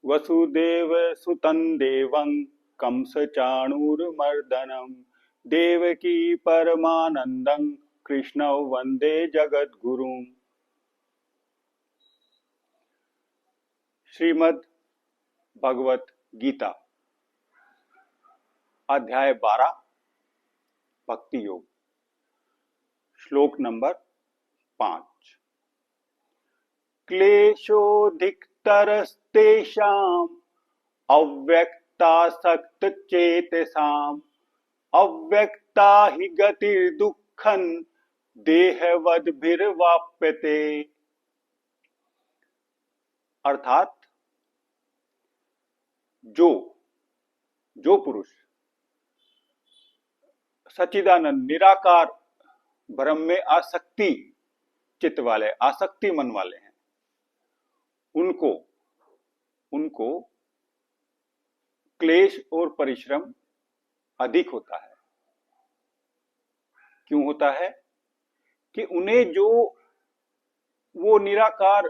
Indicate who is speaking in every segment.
Speaker 1: वसुदेव सुतं देवं कंसचाणूरमर्दनं देवकी परमानंदं कृष्णौ वंदे जगद्गुरुम्। श्रीमद् भगवत गीता अध्याय 12 भक्ति योग श्लोक नंबर 5। क्लेशोऽधिकतरस्तेषाम् अव्यक्तासक्तचेतसाम् अव्यक्ता हि गतिर्दुःखं देहवद्भिर्वाप्यते। अर्थात जो जो पुरुष सच्चिदानंद निराकार ब्रह्म में आसक्ति चित्त वाले, आसक्ति मन वाले हैं, उनको उनको क्लेश और परिश्रम अधिक होता है। क्यों होता है? कि उन्हें जो वो निराकार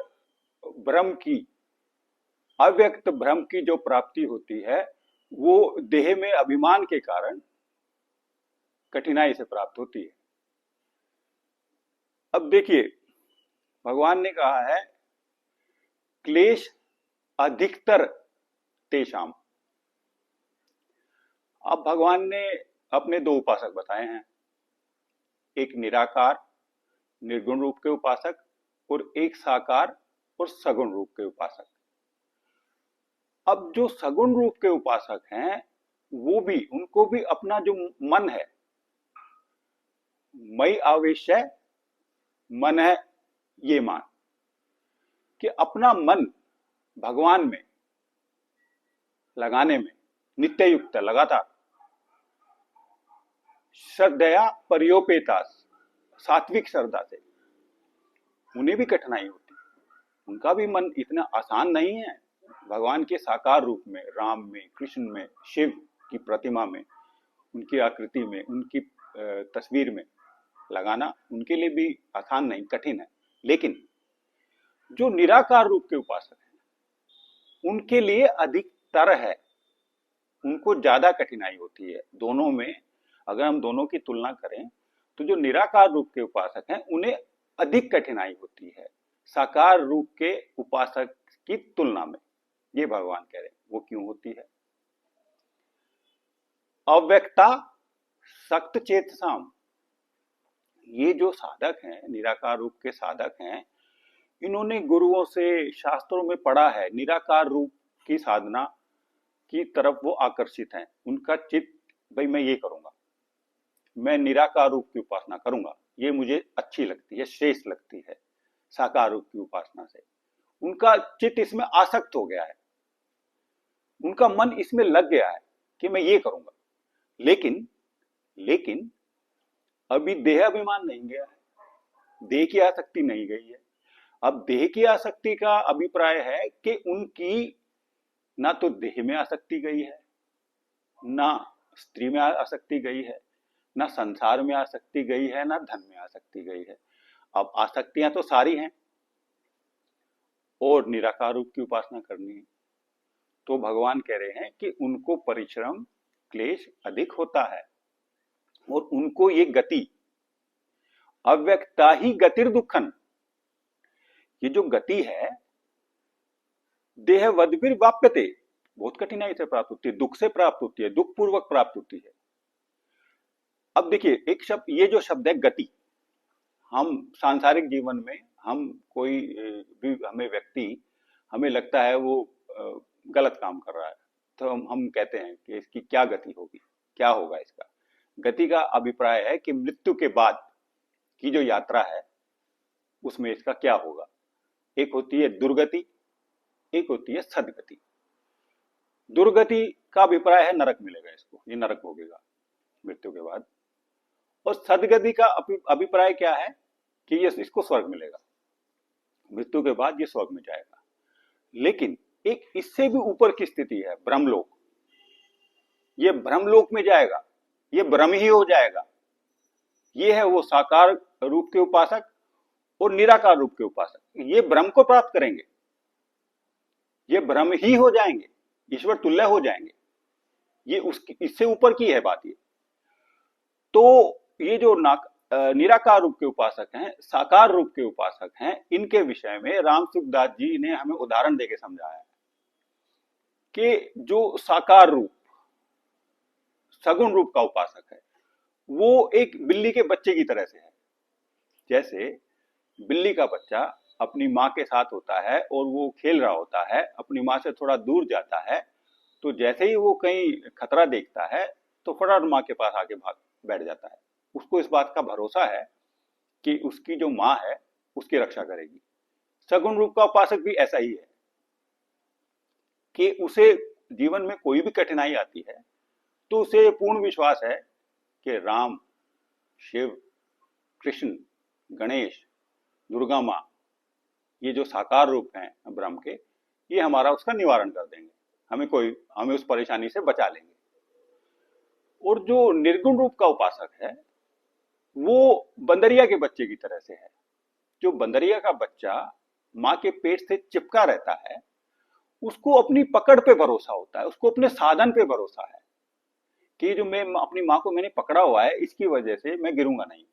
Speaker 1: ब्रह्म की, अव्यक्त ब्रह्म की जो प्राप्ति होती है, वो देह में अभिमान के कारण कठिनाई से प्राप्त होती है। अब देखिए, भगवान ने कहा है क्लेश अधिकतर तेषाम। अब भगवान ने अपने दो उपासक बताए हैं, एक निराकार निर्गुण रूप के उपासक और एक साकार और सगुण रूप के उपासक। अब जो सगुण रूप के उपासक हैं, वो भी, उनको भी अपना जो मन है, मई आवेश्य मन है, ये मान कि अपना मन भगवान में लगाने में नित्य युक्त, लगातार श्रद्धया पर्योपेता, सात्विक श्रद्धा से, उन्हें भी कठिनाई होती है। उनका भी मन इतना आसान नहीं है भगवान के साकार रूप में, राम में, कृष्ण में, शिव की प्रतिमा में, उनकी आकृति में, उनकी तस्वीर में लगाना उनके लिए भी आसान नहीं, कठिन है। लेकिन जो निराकार रूप के उपासक हैं, उनके लिए अधिकतर है, उनको ज्यादा कठिनाई होती है। दोनों में अगर हम दोनों की तुलना करें तो जो निराकार रूप के उपासक हैं, उन्हें अधिक कठिनाई होती है साकार रूप के उपासक की तुलना में। ये भगवान कह रहे हैं वो क्यों होती है। अव्यक्ता सक्त चेतसाम, ये जो साधक हैं, निराकार रूप के साधक हैं, इन्होंने गुरुओं से, शास्त्रों में पढ़ा है, निराकार रूप की साधना की तरफ वो आकर्षित हैं। उनका चित्त, भाई मैं ये करूंगा, मैं निराकार रूप की उपासना करूंगा, ये मुझे अच्छी लगती है, श्रेष्ठ लगती है साकार रूप की उपासना से। उनका चित्त इसमें आसक्त हो गया है, उनका मन इसमें लग गया है कि मैं ये करूंगा। लेकिन लेकिन अभी देह अभिमान नहीं गया है, देह की आसक्ति नहीं गई है। अब देह की आसक्ति का अभिप्राय है कि उनकी ना तो देह में आसक्ति गई है, ना स्त्री में आसक्ति गई है, ना संसार में आसक्ति गई है, ना धन में आसक्ति गई है। अब आसक्तियां तो सारी हैं और निराकार रूप की उपासना करनी है। तो भगवान कह रहे हैं कि उनको परिश्रम, क्लेश अधिक होता है और उनको ये गति, अव्यक्ता ही गतिर दुखन, ये जो गति है, देह वद्भिर वाप्यते, बहुत कठिनाई से प्राप्त होती है, दुख से प्राप्त होती है, दुख पूर्वक प्राप्त होती है। अब देखिए, एक शब्द, ये जो शब्द है गति, हम सांसारिक जीवन में, हम कोई भी, हमें व्यक्ति, हमें लगता है वो गलत काम कर रहा है, तो हम कहते हैं कि इसकी क्या गति होगी, क्या होगा इसका। गति का अभिप्राय है कि मृत्यु के बाद की जो यात्रा है उसमें इसका क्या होगा। एक होती है दुर्गति, एक होती है सदगति। दुर्गति का अभिप्राय है नरक मिलेगा इसको, ये नरक भोगेगा मृत्यु के बाद। और सदगति का अभिप्राय क्या है कि ये, इसको स्वर्ग मिलेगा, मृत्यु के बाद ये स्वर्ग में जाएगा। लेकिन एक इससे भी ऊपर की स्थिति है ब्रह्मलोक, ये ब्रह्मलोक में जाएगा, ये ब्रह्म ही हो जाएगा। ये है वो साकार रूप के उपासक और निराकार रूप के उपासक, ये ब्रह्म को प्राप्त करेंगे, ये ब्रह्म ही हो जाएंगे, ईश्वर तुल्य हो जाएंगे। ये उसकी इससे ऊपर की है बात ये। तो ये जो निराकार रूप के उपासक हैं, साकार रूप के उपासक हैं, इनके विषय में राम सुखदास जी ने हमें उदाहरण देके समझाया है कि जो साकार रूप, सगुण रूप का उपासक है, वो एक बिल्ली के बच्चे की तरह से है। जैसे बिल्ली का बच्चा अपनी माँ के साथ होता है और वो खेल रहा होता है, अपनी माँ से थोड़ा दूर जाता है, तो जैसे ही वो कहीं खतरा देखता है तो फटाफट माँ के पास आके भाग बैठ जाता है। उसको इस बात का भरोसा है कि उसकी जो माँ है उसकी रक्षा करेगी। सगुण रूप का उपासक भी ऐसा ही है कि उसे जीवन में कोई भी कठिनाई आती है तो उसे पूर्ण विश्वास है कि राम, शिव, कृष्ण, गणेश, दुर्गा माँ, ये जो साकार रूप हैं ब्रह्म के, ये हमारा उसका निवारण कर देंगे, हमें उस परेशानी से बचा लेंगे। और जो निर्गुण रूप का उपासक है वो बंदरिया के बच्चे की तरह से है। जो बंदरिया का बच्चा माँ के पेट से चिपका रहता है, उसको अपनी पकड़ पे भरोसा होता है, उसको अपने साधन पे भरोसा है कि जो मैं अपनी माँ को मैंने पकड़ा हुआ है, इसकी वजह से मैं गिरूंगा नहीं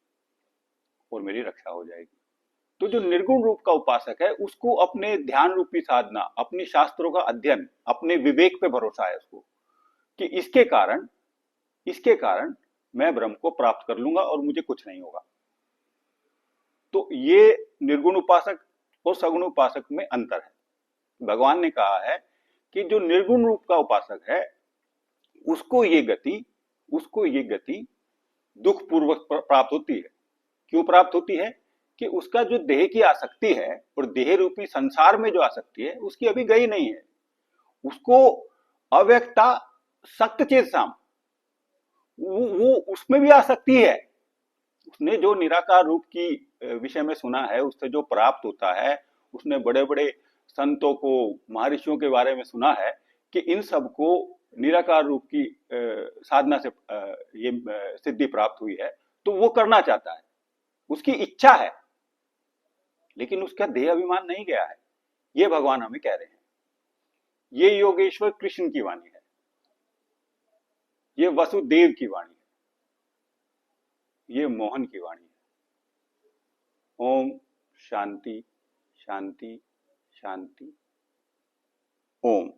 Speaker 1: और मेरी रक्षा हो जाएगी। तो जो निर्गुण रूप का उपासक है उसको अपने ध्यान रूपी साधना, अपनी शास्त्रों का अध्ययन, अपने विवेक पे भरोसा है उसको कि इसके कारण मैं ब्रह्म को प्राप्त कर लूंगा और मुझे कुछ नहीं होगा। तो ये निर्गुण उपासक और सगुण उपासक में अंतर है। भगवान ने कहा है कि जो निर्गुण रूप का उपासक है उसको ये गति दुख पूर्वक प्राप्त होती है। क्यों प्राप्त होती है? कि उसका जो देह की आसक्ति है और देह रूपी संसार में जो आसक्ति है उसकी अभी गई नहीं है। उसको अव्यक्ता सक्त चेत साम, वो उसमें भी आसक्ति है। उसने जो निराकार रूप की विषय में सुना है, उससे जो प्राप्त होता है, उसने बड़े बड़े संतों को, महर्षियों के बारे में सुना है कि इन सबको निराकार रूप की साधना से ये सिद्धि प्राप्त हुई है, तो वो करना चाहता है, उसकी इच्छा है, लेकिन उसका देह अभिमान नहीं गया है। ये भगवान हमें कह रहे हैं। ये योगेश्वर कृष्ण की वाणी है, ये वसुदेव की वाणी है, ये मोहन की वाणी है। ओम शांति शांति शांति। ओम।